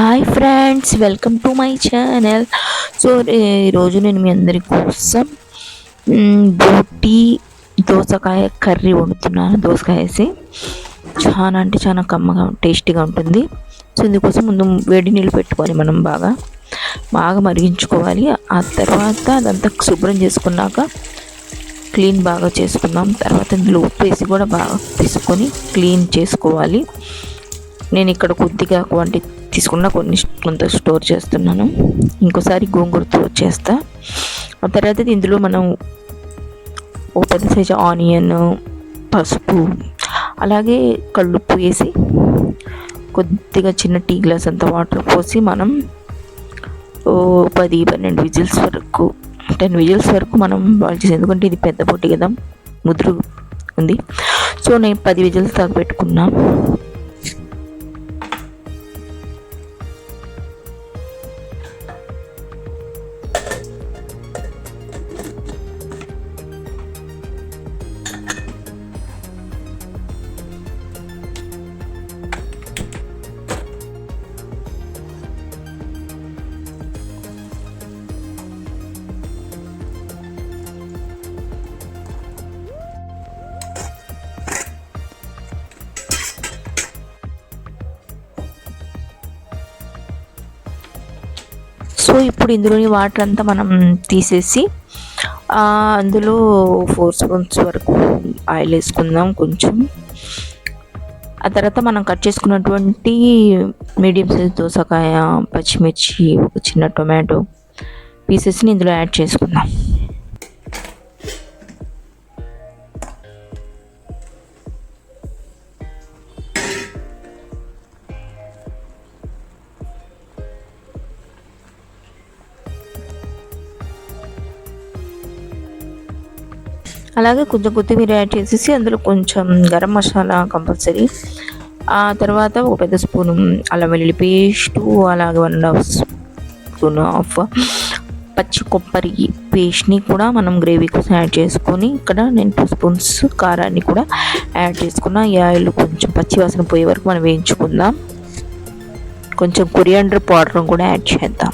Hi friends, welcome to my channel. So ఈరోజు నేను మీ అందరి కోసం బోటి దోసకాయ కర్రీ వండుతున్నాను. దోసకాయ వేసి చాలా అంటే చాలా కమ్మగా టేస్టీగా ఉంటుంది. సో ఇందుకోసం ముందు వేడి నీళ్ళు పెట్టుకొని మనం బాగా మరిగించుకోవాలి. ఆ తర్వాత అదంతా శుభ్రం చేసుకున్నాక క్లీన్ బాగా చేసుకుందాం. తర్వాత ఇందులో ఉప్పు వేసి కూడా బాగా తీసుకొని క్లీన్ చేసుకోవాలి. నేను ఇక్కడ కొద్దిగా క్వాంటిటీ తీసుకున్న కొంత స్టోర్ చేస్తున్నాను. ఇంకోసారి గోంగూరతో చేస్తా. ఆ తర్వాత ఇందులో మనం ఒక పెద్ద సైజు ఆనియన్, పసుపు, అలాగే కల్లుప్పు వేసి కొద్దిగా చిన్న టీ గ్లాస్ అంత వాటర్ పోసి మనం 10-12 విజిల్స్ వరకు 10 విజిల్స్ వరకు మనం బాయిల్ చేసి, ఎందుకంటే ఇది పెద్ద పొట్టి కదా, ముదురు ఉంది. సో నేను 10 విజిల్స్ దాకా పెట్టుకున్నా. సో ఇప్పుడు ఇందులోని వాటర్ అంతా మనం తీసేసి అందులో 4 స్పూన్స్ వరకు ఆయిల్ వేసుకుందాం కొంచెం. ఆ తర్వాత మనం కట్ చేసుకున్నటువంటి మీడియం సైజ్ దోసకాయ, పచ్చిమిర్చి, ఒక చిన్న టొమాటో పీసెస్ని ఇందులో యాడ్ చేసుకుందాం. అలాగే కొంచెం కొత్తిమీర యాడ్ చేసేసి అందులో కొంచెం గరం మసాలా కంపల్సరీ. ఆ తర్వాత ఒక పెద్ద స్పూను అల్లం వెల్లుల్లి పేస్టు, అలాగే 1.5 స్పూన్ ఆఫ్ పచ్చి కొబ్బరి పేస్ట్ని కూడా మనం గ్రేవీ కోసం యాడ్ చేసుకొని, ఇక్కడ నేను 2 స్పూన్స్ కారాన్ని కూడా యాడ్ చేసుకున్నా. ఈ ఆయిల్ కొంచెం పచ్చి వాసన పోయే వరకు మనం వేయించుకుందాం. కొంచెం కొరియాండర్ పౌడర్ కూడా యాడ్ చేద్దాం.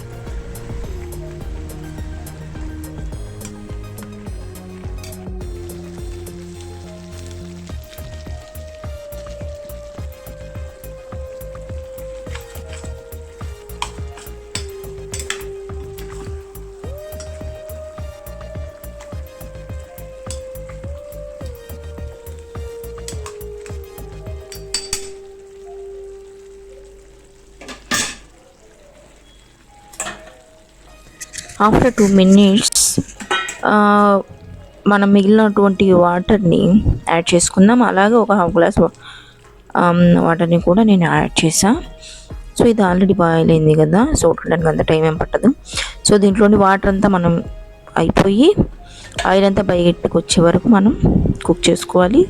ఆఫ్టర్ 2 మినిట్స్ మనం మిగిలినటువంటి వాటర్ని యాడ్ చేసుకుందాం. అలాగే ఒక హాఫ్ గ్లాస్ వాటర్ని కూడా నేను యాడ్ చేసాను. సో ఇది ఆల్రెడీ బాయిల్ అయింది కదా, సో ఉడకడానికి అంత టైం ఏం పట్టదు. సో దీంట్లోని వాటర్ అంతా మనం అయిపోయి ఆయిల్ అంతా బయటకు వచ్చే వరకు మనం కుక్ చేసుకోవాలి.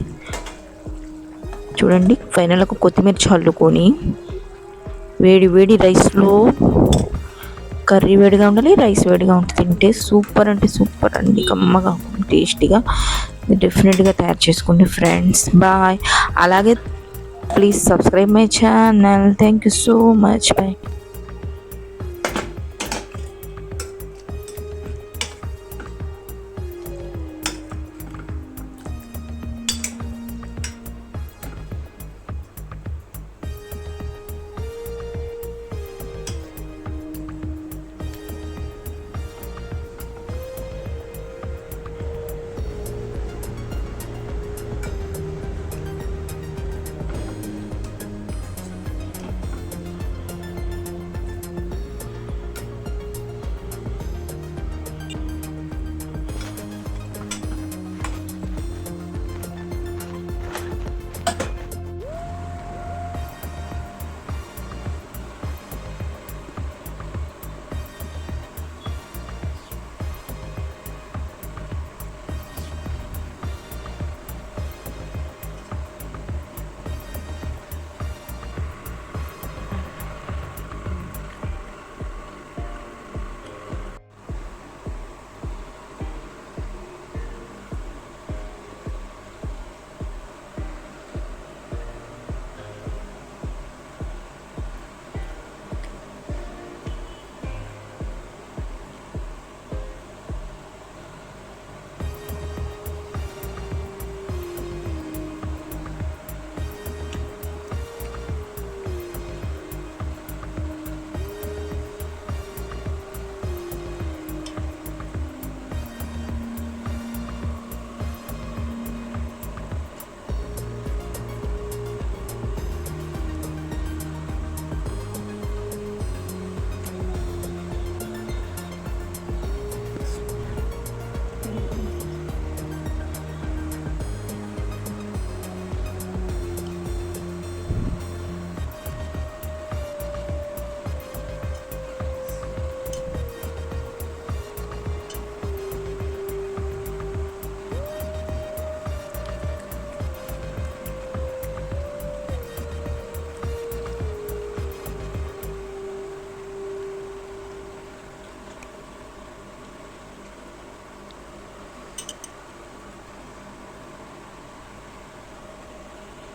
చూడండి, ఫైనల్గా కొత్తిమీర చల్లుకొని వేడి రైస్లో, కర్రీ వేడిగా ఉండాలి, రైస్ వేడిగా ఉంటే తింటే సూపర్ అంటే సూపర్ అండి, కమ్మగా టేస్టీగా. డెఫినెట్గా తయారు చేసుకోండి ఫ్రెండ్స్. బాయ్. అలాగే please subscribe my channel. Thank you so much. Bye.